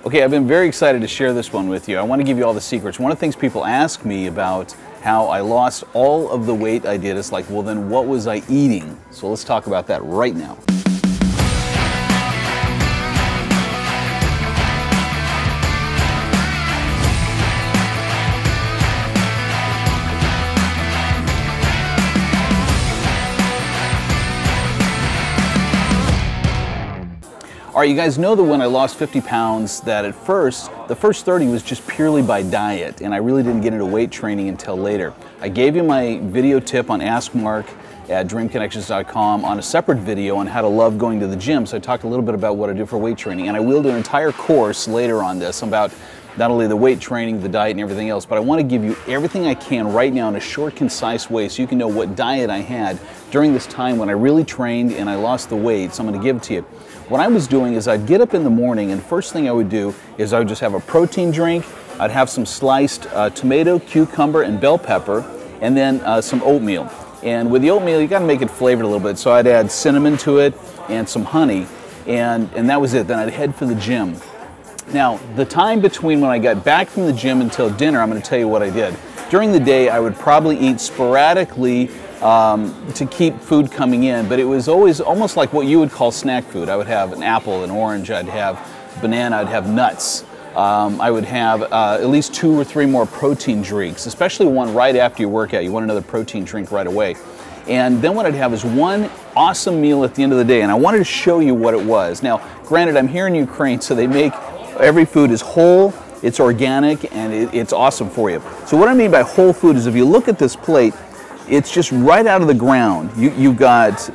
Okay, I've been very excited to share this one with you. I want to give you all the secrets. One of the things people ask me about how I lost all of the weight I did is like, well then what was I eating? So let's talk about that right now. All right, you guys know that when I lost 50 pounds that at first, the first 30 was just purely by diet, and I really didn't get into weight training until later. I gave you my video tip on AskMark at dreamconnections.com on a separate video on how to love going to the gym, so I talked a little bit about what I do for weight training, and I will do an entire course later on this about not only the weight training, the diet, and everything else, but I want to give you everything I can right now in a short, concise way so you can know what diet I had during this time when I really trained and I lost the weight, so I'm going to give it to you. What I was doing is I'd get up in the morning and first thing I would do is I would just have a protein drink, I'd have some sliced tomato, cucumber, and bell pepper, and then some oatmeal. And with the oatmeal, you got to make it flavored a little bit, so I'd add cinnamon to it and some honey, and that was it. Then I'd head for the gym. Now, the time between when I got back from the gym until dinner, I'm going to tell you what I did. During the day, I would probably eat sporadically to keep food coming in, but it was always almost like what you would call snack food. I would have an apple, an orange, I'd have banana, I'd have nuts. I would have at least 2 or 3 more protein drinks, especially one right after your workout. You want another protein drink right away. And then what I'd have is one awesome meal at the end of the day, and I wanted to show you what it was. Now, granted, I'm here in Ukraine, so they make every food is whole, it's organic, and it's awesome for you. So what I mean by whole food is if you look at this plate, it's just right out of the ground. You've got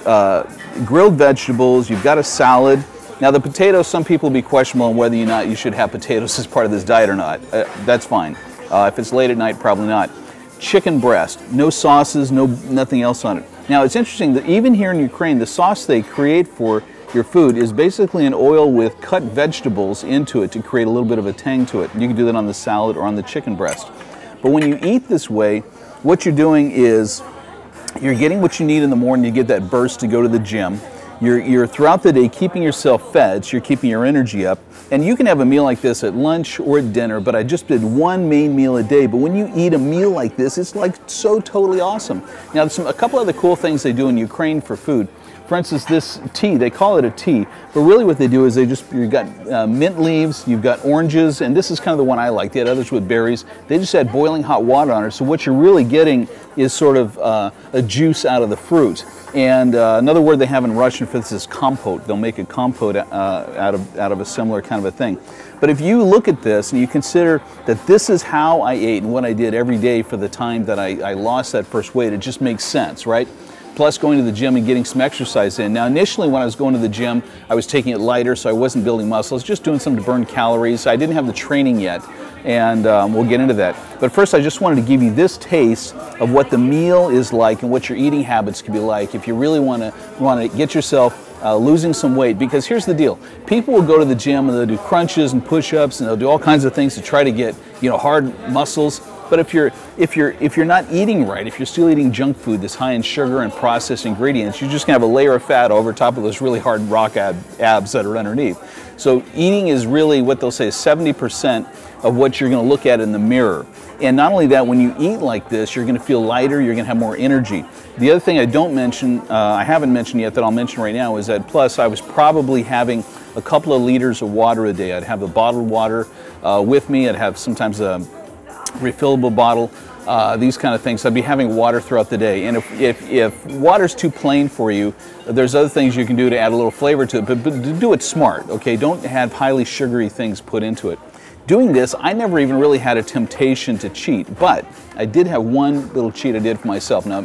grilled vegetables, you've got a salad. Now the potatoes, some people will be questionable on whether or not you should have potatoes as part of this diet or not. That's fine. If it's late at night, probably not. Chicken breast, no sauces, nothing else on it. Now it's interesting that even here in Ukraine, the sauce they create for your food is basically an oil with cut vegetables into it to create a little bit of a tang to it. You can do that on the salad or on the chicken breast. But when you eat this way, what you're doing is you're getting what you need in the morning. You get that burst to go to the gym. You're throughout the day keeping yourself fed, so you're keeping your energy up. And you can have a meal like this at lunch or at dinner, but I just did one main meal a day. But when you eat a meal like this, it's like so totally awesome. Now, there's a couple other cool things they do in Ukraine for food. For instance, this tea, they call it a tea, but really what they do is you've got mint leaves, you've got oranges, and this is kind of the one I like. They had others with berries. They just add boiling hot water on it, so what you're really getting is sort of a juice out of the fruit. And another word they have in Russian for this is compote. They'll make a compote out of a similar kind of a thing. But if you look at this and you consider that this is how I ate and what I did every day for the time that I lost that first weight, it just makes sense, right? Plus going to the gym and getting some exercise in. Now initially when I was going to the gym, I was taking it lighter, so I wasn't building muscles, just doing something to burn calories. I didn't have the training yet, and we'll get into that. But first I just wanted to give you this taste of what the meal is like and what your eating habits can be like if you really want to get yourself losing some weight. Because here's the deal, people will go to the gym and they'll do crunches and push-ups and they'll do all kinds of things to try to get hard muscles. But if you're not eating right, if you're still eating junk food that's high in sugar and processed ingredients, you're just gonna have a layer of fat over top of those really hard rock abs that are underneath. So eating is really what they'll say is 70% of what you're gonna look at in the mirror. And not only that, when you eat like this, you're gonna feel lighter, you're gonna have more energy. The other thing I haven't mentioned yet that I'll mention right now is that plus I was probably having a couple of liters of water a day. I'd have the bottled water with me. I'd have sometimes a refillable bottle, these kind of things. I'd be having water throughout the day. And if water's too plain for you, there's other things you can do to add a little flavor to it, but do it smart, okay? Don't have highly sugary things put into it. Doing this, I never even really had a temptation to cheat, but I did have one little cheat I did for myself. Now,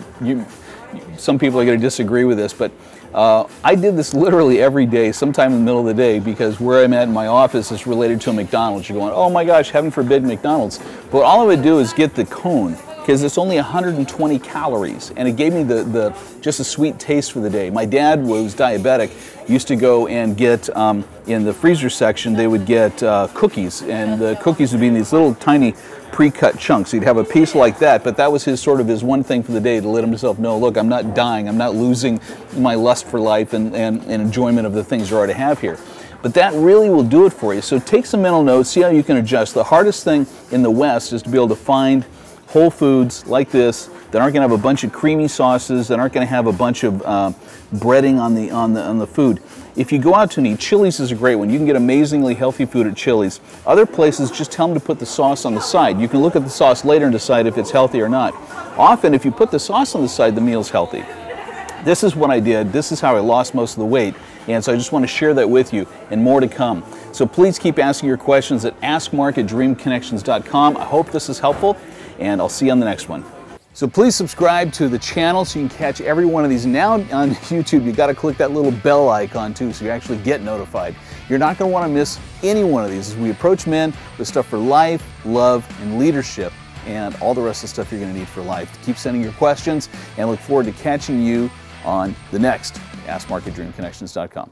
some people are going to disagree with this, but I did this literally every day, sometime in the middle of the day, because where I'm at in my office is related to a McDonald's. You're going, oh my gosh, heaven forbid McDonald's. But all I would do is get the cone, because it's only 120 calories, and it gave me just a sweet taste for the day. My dad was diabetic, used to go and get, in the freezer section, they would get cookies, and the cookies would be in these little tiny pre-cut chunks. He'd have a piece like that, but that was his one thing for the day to let himself know, look, I'm not dying, I'm not losing my lust for life and enjoyment of the things I already have here. But that really will do it for you. So take some mental notes, see how you can adjust. The hardest thing in the West is to be able to find whole foods like this that aren't going to have a bunch of creamy sauces, that aren't going to have a bunch of breading on the food. If you go out to eat, Chili's is a great one. You can get amazingly healthy food at Chili's. Other places, just tell them to put the sauce on the side. You can look at the sauce later and decide if it's healthy or not. Often, if you put the sauce on the side, the meal's healthy. This is what I did. This is how I lost most of the weight. And so I just want to share that with you, and more to come. So please keep asking your questions at AskMark@DreamConnections.com. I hope this is helpful, and I'll see you on the next one. So please subscribe to the channel so you can catch every one of these. Now on YouTube, you got to click that little bell icon too, so you actually get notified. You're not going to want to miss any one of these as we approach men with stuff for life, love, and leadership, and all the rest of the stuff you're going to need for life. Keep sending your questions, and look forward to catching you on the next AskMark@DreamConnections.com.